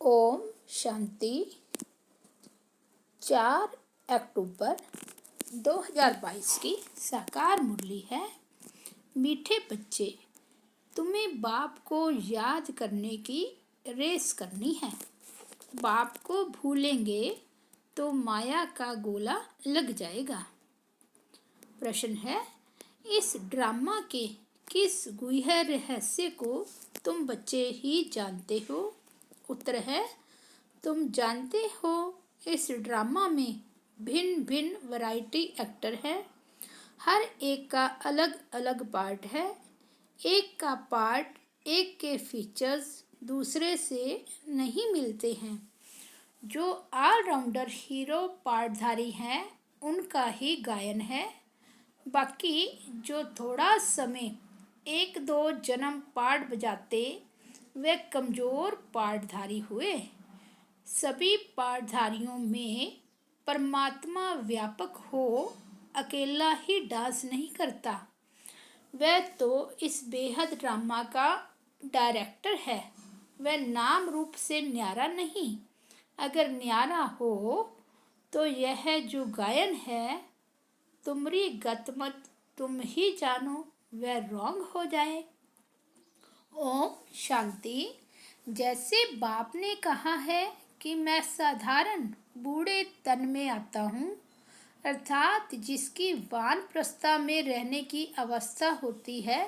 ओम शांति। 4 अक्टूबर 2022 की साकार मुरली है। मीठे बच्चे, तुम्हें बाप को याद करने की रेस करनी है। बाप को भूलेंगे तो माया का गोला लग जाएगा। प्रश्न है, इस ड्रामा के किस गुह्य रहस्य को तुम बच्चे ही जानते हो? उत्तर है, तुम जानते हो इस ड्रामा में भिन्न भिन्न वैरायटी एक्टर है। हर एक का अलग अलग पार्ट है। एक का पार्ट, एक के फीचर्स दूसरे से नहीं मिलते हैं। जो ऑलराउंडर हीरो पार्टधारी हैं उनका ही गायन है। बाकी जो थोड़ा समय 1-2 जन्म पार्ट बजाते वे कमज़ोर पार्टधारी हुए। सभी पार्टधारियों में परमात्मा व्यापक हो अकेला ही डांस नहीं करता। वह तो इस बेहद ड्रामा का डायरेक्टर है। वह नाम रूप से न्यारा नहीं। अगर न्यारा हो तो यह जो गायन है, तुम्हारी गत मत तुम ही जानो, वह रॉन्ग हो जाए। ओम शांति। जैसे बाप ने कहा है कि मैं साधारण बूढ़े तन में आता हूँ, अर्थात जिसकी वानप्रस्था में रहने की अवस्था होती है।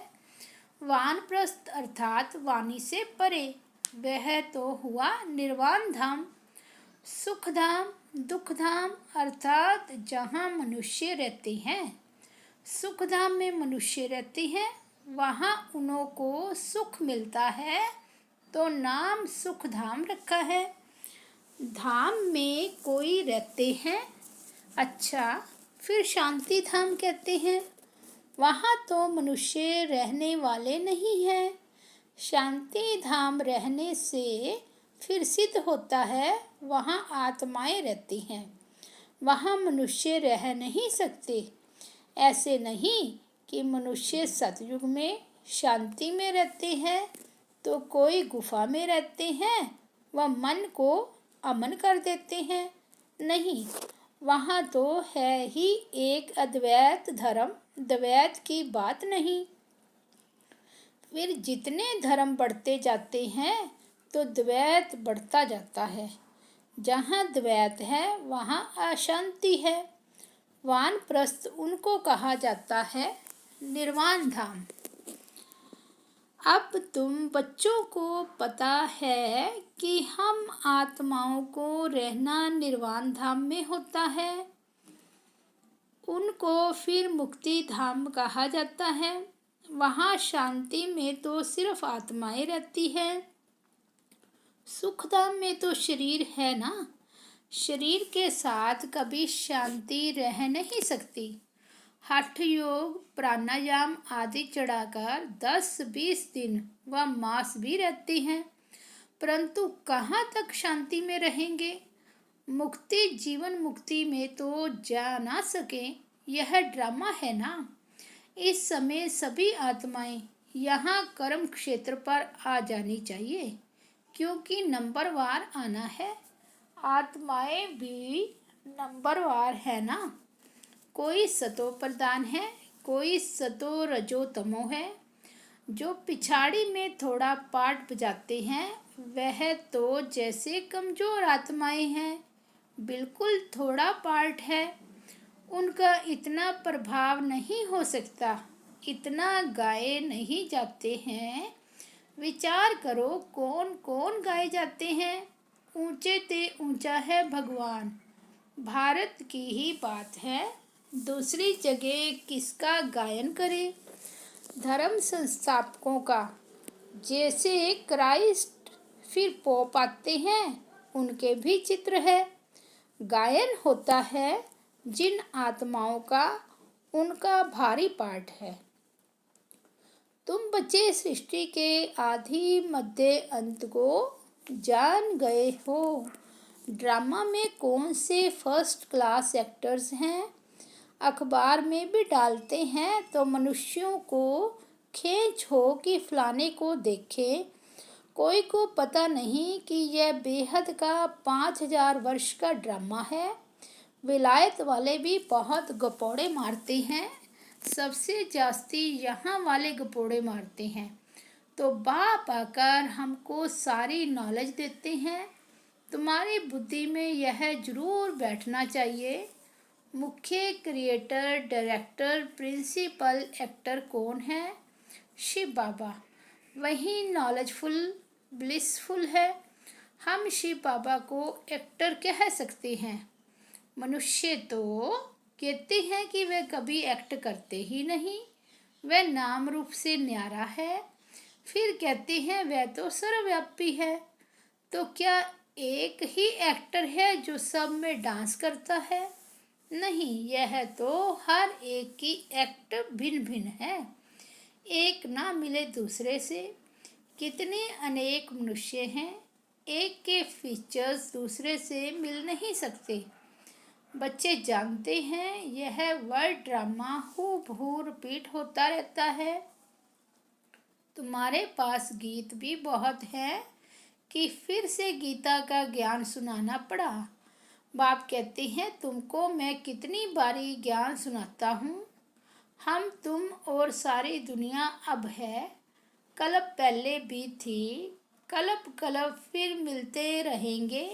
वानप्रस्थ अर्थात वाणी से परे, वह तो हुआ निर्वाण धाम, सुख धाम, दुख धाम अर्थात जहाँ मनुष्य रहते हैं। सुख धाम में मनुष्य रहते हैं, वहाँ उन्हों को सुख मिलता है तो नाम सुख धाम रखा है। धाम में कोई रहते हैं, अच्छा फिर शांति धाम कहते हैं। वहाँ तो मनुष्य रहने वाले नहीं हैं। शांति धाम रहने से फिर सिद्ध होता है वहाँ आत्माएं रहती हैं। वहाँ मनुष्य रह नहीं सकते। ऐसे नहीं कि मनुष्य सतयुग में शांति में रहते हैं तो कोई गुफा में रहते हैं व मन को अमन कर देते हैं। नहीं, वहाँ तो है ही एक अद्वैत धर्म, द्वैत की बात नहीं। फिर जितने धर्म बढ़ते जाते हैं तो द्वैत बढ़ता जाता है। जहाँ द्वैत है वहाँ अशांति है। वानप्रस्थ उनको कहा जाता है निर्वाण धाम। अब तुम बच्चों को पता है कि हम आत्माओं को रहना निर्वाण धाम में होता है। उनको फिर मुक्ति धाम कहा जाता है। वहाँ शांति में तो सिर्फ आत्माएं रहती है। सुख धाम में तो शरीर है ना। शरीर के साथ कभी शांति रह नहीं सकती। हठ योग, प्राणायाम आदि चढ़ाकर 10-20 दिन व मास भी रहते हैं, परंतु कहाँ तक शांति में रहेंगे? मुक्ति जीवन मुक्ति में तो जा ना सके। यह ड्रामा है ना। इस समय सभी आत्माएं यहाँ कर्म क्षेत्र पर आ जानी चाहिए, क्योंकि नंबरवार आना है। आत्माएं भी नंबरवार है ना। कोई सतो प्रधान है, कोई सतो रजो तमो है। जो पिछाड़ी में थोड़ा पार्ट बजाते हैं वह तो जैसे कमजोर आत्माएं हैं, बिल्कुल थोड़ा पार्ट है। उनका इतना प्रभाव नहीं हो सकता, इतना गाए नहीं जाते हैं। विचार करो कौन कौन गाए जाते हैं। ऊंचे ते ऊंचा है भगवान, भारत की ही बात है। दूसरी जगह किसका गायन करे? धर्म संस्थापकों का। जैसे क्राइस्ट फिर पोप आते हैं, उनके भी चित्र है। गायन होता है जिन आत्माओं का, उनका भारी पाठ है। तुम बच्चे सृष्टि के आदि मध्य अंत को जान गए हो। ड्रामा में कौन से फर्स्ट क्लास एक्टर्स हैं? अखबार में भी डालते हैं तो मनुष्यों को खींच हो कि फलाने को देखें। कोई को पता नहीं कि यह बेहद का 5,000 वर्ष का ड्रामा है। विलायत वाले भी बहुत गपोड़े मारते हैं, सबसे जास्ती यहाँ वाले गपोड़े मारते हैं। तो बाप आकर हमको सारी नॉलेज देते हैं। तुम्हारी बुद्धि में यह जरूर बैठना चाहिए, मुख्य क्रिएटर, डायरेक्टर, प्रिंसिपल एक्टर कौन है? शिव बाबा। वही नॉलेजफुल, ब्लिसफुल है। हम शिव बाबा को एक्टर कह सकते हैं। मनुष्य तो कहते हैं कि वह कभी एक्ट करते ही नहीं, वह नाम रूप से न्यारा है। फिर कहते हैं वह तो सर्वव्यापी है। तो क्या एक ही एक्टर है जो सब में डांस करता है? नहीं, यह तो हर एक की एक्ट भिन्न भिन्न है, एक ना मिले दूसरे से। कितने अनेक मनुष्य हैं, एक के फीचर्स दूसरे से मिल नहीं सकते। बच्चे जानते हैं यह वर्ड ड्रामा हूबहू रिपीट होता रहता है। तुम्हारे पास गीत भी बहुत है कि फिर से गीता का ज्ञान सुनाना पड़ा। बाप कहते हैं तुमको मैं कितनी बारी ज्ञान सुनाता हूँ। हम, तुम और सारी दुनिया अब है, कल्प पहले भी थी, कल्प कल्प फिर मिलते रहेंगे,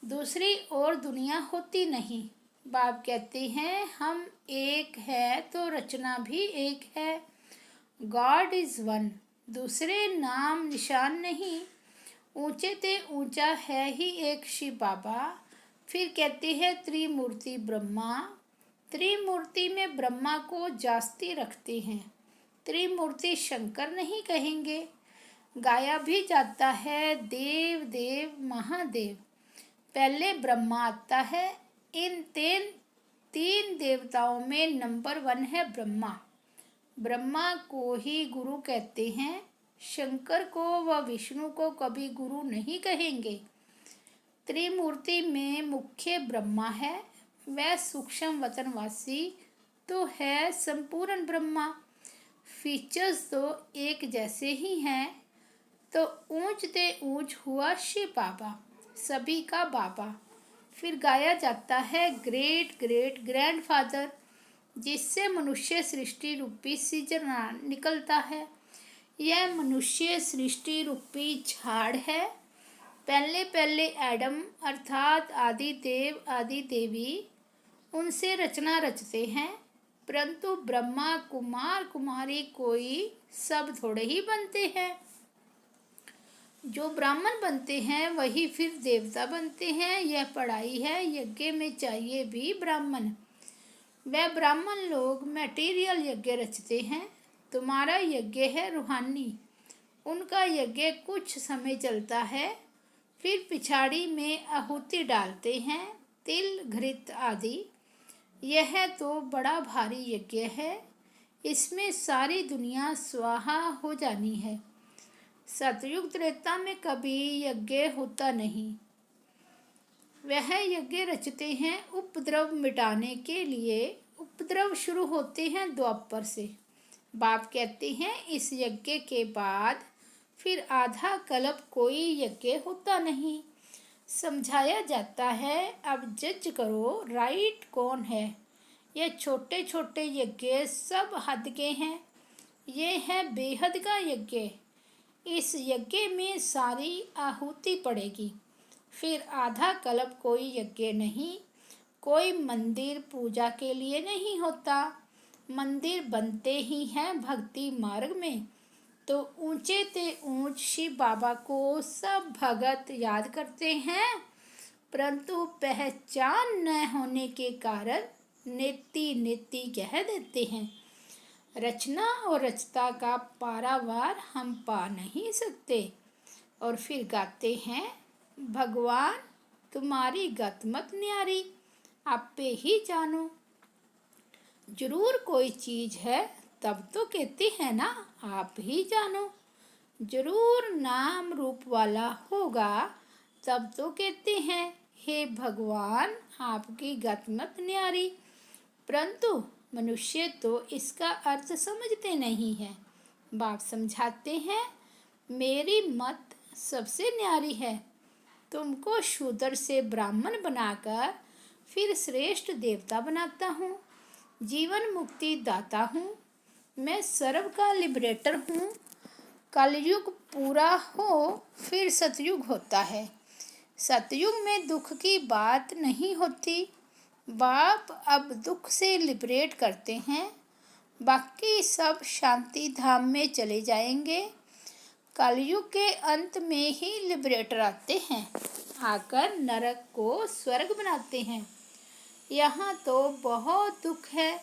दूसरी और दुनिया होती नहीं। बाप कहते हैं हम एक है तो रचना भी एक है। गॉड इज़ वन, दूसरे नाम निशान नहीं। ऊंचे ते ऊंचा है ही एक शिव बाबा। फिर कहते हैं त्रिमूर्ति ब्रह्मा। त्रिमूर्ति में ब्रह्मा को जास्ती रखते हैं, त्रिमूर्ति शंकर नहीं कहेंगे। गाया भी जाता है देव देव महादेव। पहले ब्रह्मा आता है। इन तीन देवताओं में नंबर 1 है ब्रह्मा। ब्रह्मा को ही गुरु कहते हैं। शंकर को व विष्णु को कभी गुरु नहीं कहेंगे। त्रिमूर्ति में मुख्य ब्रह्मा है, वह सूक्ष्म वतनवासी तो है संपूर्ण ब्रह्मा। फीचर्स तो एक जैसे ही हैं। तो ऊंच ते ऊंच हुआ शिव बाबा, सभी का बाबा। फिर गाया जाता है ग्रेट ग्रेट ग्रैंडफादर, जिससे मनुष्य सृष्टि रूपी सीजन निकलता है। यह मनुष्य सृष्टि रूपी झाड़ है। पहले पहले एडम अर्थात आदि देव आदि देवी, उनसे रचना रचते हैं। परंतु ब्रह्मा कुमार कुमारी कोई सब थोड़े ही बनते हैं। जो ब्राह्मण बनते हैं वही फिर देवता बनते हैं। यह पढ़ाई है, यज्ञ में चाहिए भी ब्राह्मण। वह ब्राह्मण लोग मटेरियल यज्ञ रचते हैं। तुम्हारा यज्ञ है रूहानी। उनका यज्ञ कुछ समय चलता है, फिर पिछाड़ी में आहुति डालते हैं, तिल घृत आदि। यह तो बड़ा भारी यज्ञ है, इसमें सारी दुनिया स्वाहा हो जानी है। सतयुग त्रेता में कभी यज्ञ होता नहीं। वह यज्ञ रचते हैं उपद्रव मिटाने के लिए। उपद्रव शुरू होते हैं द्वापर से। बाप कहते हैं इस यज्ञ के बाद फिर आधा कल्प कोई यज्ञ होता नहीं। समझाया जाता है अब जज करो राइट कौन है। ये छोटे छोटे यज्ञ सब हद के हैं। ये है बेहद का यज्ञ। इस यज्ञ में सारी आहुति पड़ेगी। फिर आधा कल्प कोई यज्ञ नहीं। कोई मंदिर पूजा के लिए नहीं होता। मंदिर बनते ही हैं भक्ति मार्ग में। तो ऊंचे ते ऊंच शिव बाबा को सब भगत याद करते हैं, परंतु पहचान न होने के कारण नेति नेति कह देते हैं। रचना और रचता का पारावार हम पा नहीं सकते। और फिर गाते हैं भगवान तुम्हारी गत मत न्यारी, आपे ही जानो। जरूर कोई चीज़ है तब तो कहते हैं ना आप ही जानो। जरूर नाम रूप वाला होगा तब तो कहते हैं हे भगवान आपकी गत मत न्यारी। परंतु मनुष्य तो इसका अर्थ समझते नहीं है। बाप समझाते हैं मेरी मत सबसे न्यारी है। तुमको शूद्र से ब्राह्मण बनाकर फिर श्रेष्ठ देवता बनाता हूँ। जीवन मुक्ति दाता हूँ। मैं सर्व का लिबरेटर हूँ। कलयुग पूरा हो फिर सतयुग होता है। सतयुग में दुख की बात नहीं होती। बाप अब दुख से लिबरेट करते हैं। बाकी सब शांति धाम में चले जाएंगे। कलयुग के अंत में ही लिबरेटर आते हैं, आकर नरक को स्वर्ग बनाते हैं। यहाँ तो बहुत दुख है,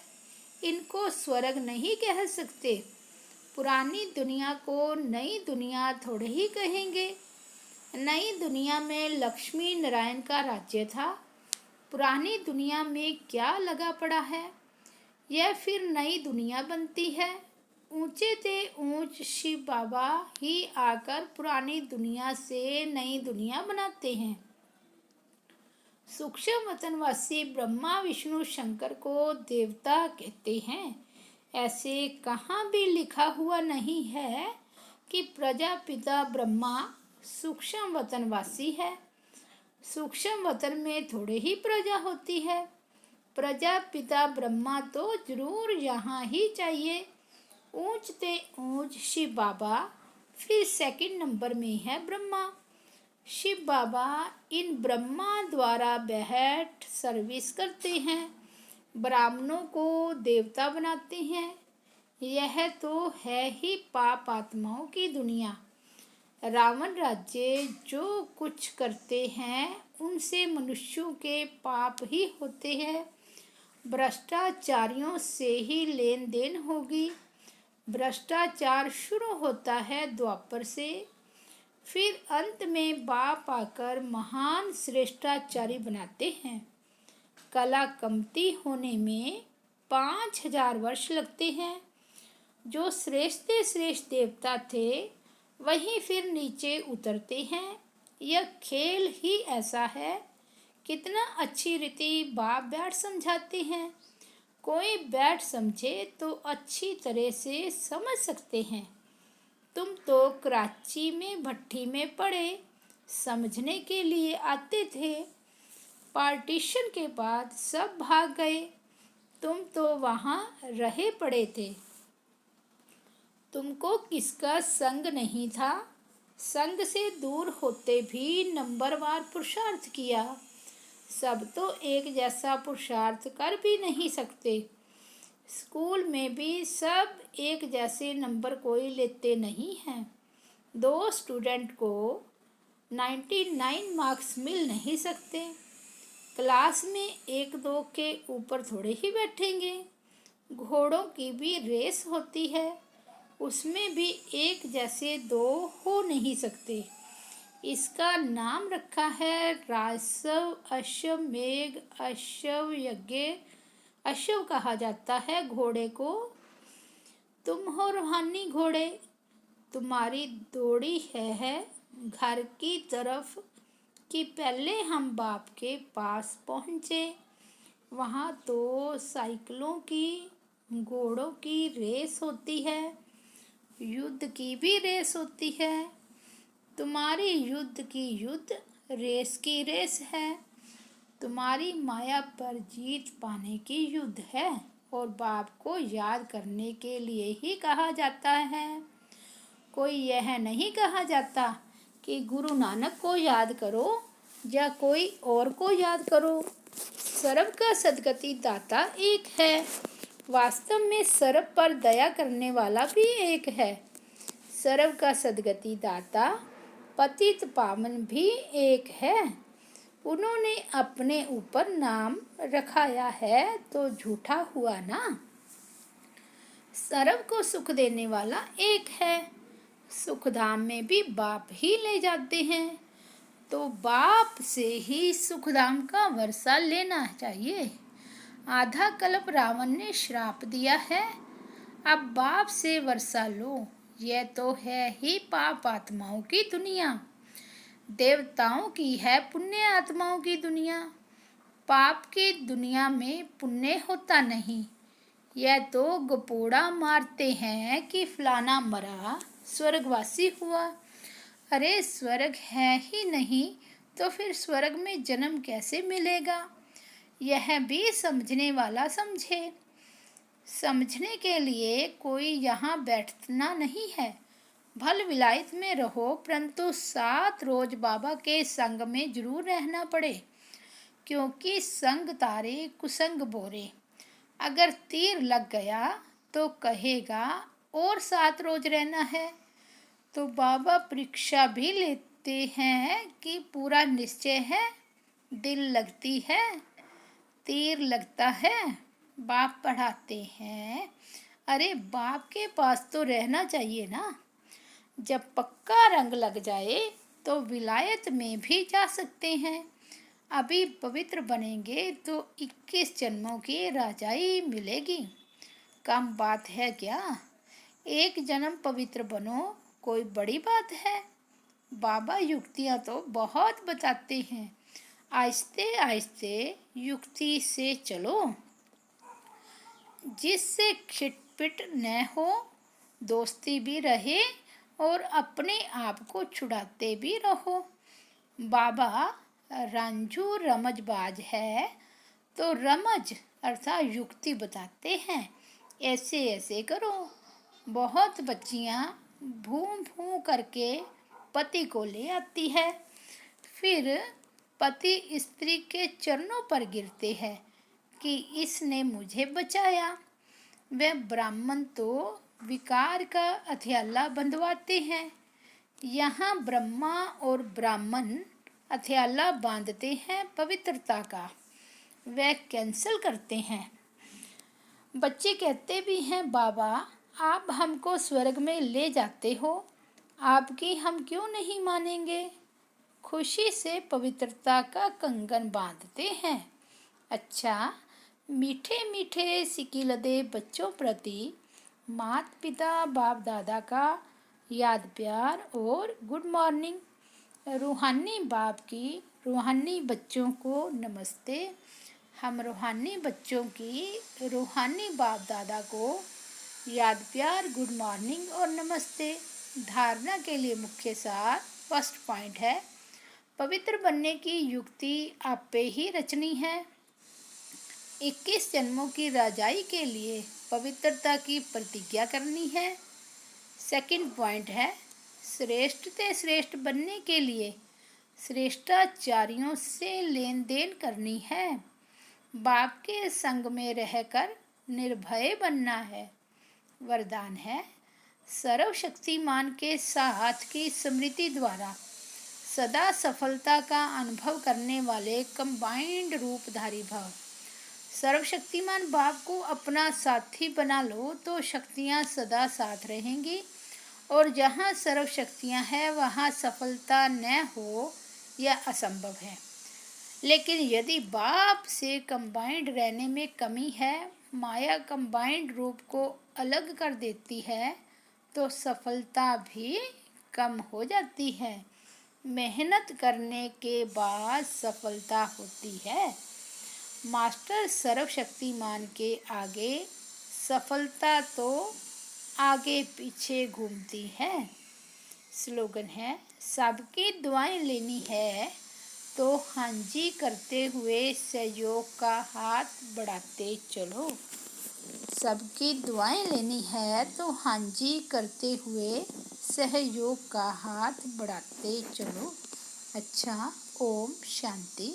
इनको स्वर्ग नहीं कह सकते। पुरानी दुनिया को नई दुनिया थोड़े ही कहेंगे। नई दुनिया में लक्ष्मी नारायण का राज्य था। पुरानी दुनिया में क्या लगा पड़ा है? यह फिर नई दुनिया बनती है। ऊंचे से ऊंच शिव बाबा ही आकर पुरानी दुनिया से नई दुनिया बनाते हैं। सूक्ष्म वतनवासी ब्रह्मा विष्णु शंकर को देवता कहते हैं। ऐसे कहाँ भी लिखा हुआ नहीं है कि प्रजापिता ब्रह्मा सूक्ष्म वतनवासी है। सूक्ष्म वतन में थोड़े ही प्रजा होती है। प्रजापिता ब्रह्मा तो जरूर यहाँ ही चाहिए। ऊंच ते ऊंच शिव बाबा, फिर सेकंड नंबर में है ब्रह्मा। शिव बाबा इन ब्रह्मा द्वारा बैठ सर्विस करते हैं, ब्राह्मणों को देवता बनाते हैं। यह तो है ही पाप आत्माओं की दुनिया। रावण राज्य जो कुछ करते हैं उनसे मनुष्यों के पाप ही होते हैं। भ्रष्टाचारियों से ही लेन देन होगी। भ्रष्टाचार शुरू होता है द्वापर से, फिर अंत में बाप आकर महान श्रेष्ठाचारी बनाते हैं। कला कमती होने में 5000 वर्ष लगते हैं। जो श्रेष्ठ श्रेष्ठ देवता थे वही फिर नीचे उतरते हैं। यह खेल ही ऐसा है। कितना अच्छी रीति बाप बैठ समझाते हैं। कोई बैठ समझे तो अच्छी तरह से समझ सकते हैं। तुम तो कराची में भट्टी में पड़े समझने के लिए आते थे। पार्टीशन के बाद सब भाग गए। तुम तो वहाँ रहे पड़े थे। तुमको किसका संग नहीं था। संग से दूर होते भी नंबरवार पुरुषार्थ किया। सब तो एक जैसा पुरुषार्थ कर भी नहीं सकते। स्कूल में भी सब एक जैसे नंबर कोई लेते नहीं हैं। 2 स्टूडेंट को 99 मार्क्स मिल नहीं सकते। क्लास में 1-2 के ऊपर थोड़े ही बैठेंगे। घोड़ों की भी रेस होती है, उसमें भी एक जैसे 2 हो नहीं सकते। इसका नाम रखा है राजस्व अश्वमेघ अश्व यज्ञ। अश्व कहा जाता है घोड़े को। तुम हो रूहानी घोड़े। तुम्हारी दौड़ी है घर की तरफ कि पहले हम बाप के पास पहुँचे। वहाँ तो साइकिलों की घोड़ों की रेस होती है, युद्ध की भी रेस होती है। तुम्हारी युद्ध की युद्ध रेस की रेस है। तुम्हारी माया पर जीत पाने की युद्ध है और बाप को याद करने के लिए ही कहा जाता है। कोई यह नहीं कहा जाता कि गुरु नानक को याद करो या कोई और को याद करो। सर्व का सद्गति दाता एक है। वास्तव में सर्व पर दया करने वाला भी एक है। सर्व का सद्गति दाता पतित पावन भी एक है। उन्होंने अपने ऊपर नाम रखाया है तो झूठा हुआ ना। सर्व को सुख देने वाला एक है। सुखधाम में भी बाप ही ले जाते हैं, तो बाप से ही सुखधाम का वर्षा लेना चाहिए। आधा कल्प रावण ने श्राप दिया है, अब बाप से वर्षा लो। यह तो है ही पाप आत्माओं की दुनिया। देवताओं की है पुण्य आत्माओं की दुनिया। पाप की दुनिया में पुण्य होता नहीं। यह तो गपोड़ा मारते हैं कि फलाना मरा स्वर्गवासी हुआ। अरे स्वर्ग है ही नहीं तो फिर स्वर्ग में जन्म कैसे मिलेगा? यह भी समझने वाला समझे। समझने के लिए कोई यहाँ बैठना नहीं है। भल विलायत में रहो, परंतु 7 रोज बाबा के संग में जरूर रहना पड़े, क्योंकि संग तारे कुसंग बोरे। अगर तीर लग गया तो कहेगा और 7 रोज रहना है। तो बाबा परीक्षा भी लेते हैं कि पूरा निश्चय है। दिल लगती है, तीर लगता है, बाप पढ़ाते हैं। अरे बाप के पास तो रहना चाहिए ना। जब पक्का रंग लग जाए तो विलायत में भी जा सकते हैं। अभी पवित्र बनेंगे तो 21 जन्मों की राजाई मिलेगी। कम बात है क्या? एक जन्म पवित्र बनो, कोई बड़ी बात है? बाबा युक्तियाँ तो बहुत बताते हैं। आहिस्ते आहिस्ते युक्ति से चलो, जिससे खिटपिट न हो, दोस्ती भी रहे और अपने आप को छुड़ाते भी रहो। बाबा रंझू रमजबाज है तो रमज अर्थात युक्ति बताते हैं। ऐसे ऐसे करो। बहुत बच्चियाँ भूं भूं करके पति को ले आती है, फिर पति स्त्री के चरणों पर गिरते हैं कि इसने मुझे बचाया। वह ब्राह्मण तो विकार का हथियाला बंधवाते हैं। यहाँ ब्रह्मा और ब्राह्मण हथियाला बांधते हैं पवित्रता का, वह कैंसल करते हैं। बच्चे कहते भी हैं, बाबा आप हमको स्वर्ग में ले जाते हो, आपकी हम क्यों नहीं मानेंगे? खुशी से पवित्रता का कंगन बांधते हैं। अच्छा, मीठे मीठे सिकिलदे बच्चों प्रति माता पिता बाप दादा का याद प्यार और गुड मॉर्निंग। रूहानी बाप की रूहानी बच्चों को नमस्ते। हम रूहानी बच्चों की रूहानी बाप दादा को याद प्यार, गुड मॉर्निंग और नमस्ते। धारणा के लिए मुख्य सार फर्स्ट पॉइंट है, पवित्र बनने की युक्ति आप पे ही रचनी है। 21 जन्मों की राजाई के लिए पवित्रता की प्रतिज्ञा करनी है। सेकंड पॉइंट है, श्रेष्ठ से श्रेष्ठ बनने के लिए श्रेष्ठाचार्यों से लेन देन करनी है। बाप के संग में रहकर निर्भय बनना है। वरदान है, सर्वशक्तिमान के साथ की स्मृति द्वारा सदा सफलता का अनुभव करने वाले कंबाइंड रूपधारी भव। सर्वशक्तिमान बाप को अपना साथी बना लो तो शक्तियाँ सदा साथ रहेंगी, और जहाँ सर्वशक्तियाँ हैं वहाँ सफलता न हो यह असंभव है। लेकिन यदि बाप से कंबाइंड रहने में कमी है, माया कंबाइंड रूप को अलग कर देती है, तो सफलता भी कम हो जाती है। मेहनत करने के बाद सफलता होती है। मास्टर सर्वशक्तिमान के आगे सफलता तो आगे पीछे घूमती है। स्लोगन है, सबकी दुआएं लेनी है तो हाँ जी करते हुए सहयोग का हाथ बढ़ाते चलो। सबकी दुआएं लेनी है तो हाँ जी करते हुए सहयोग का हाथ बढ़ाते चलो। अच्छा, ओम शांति।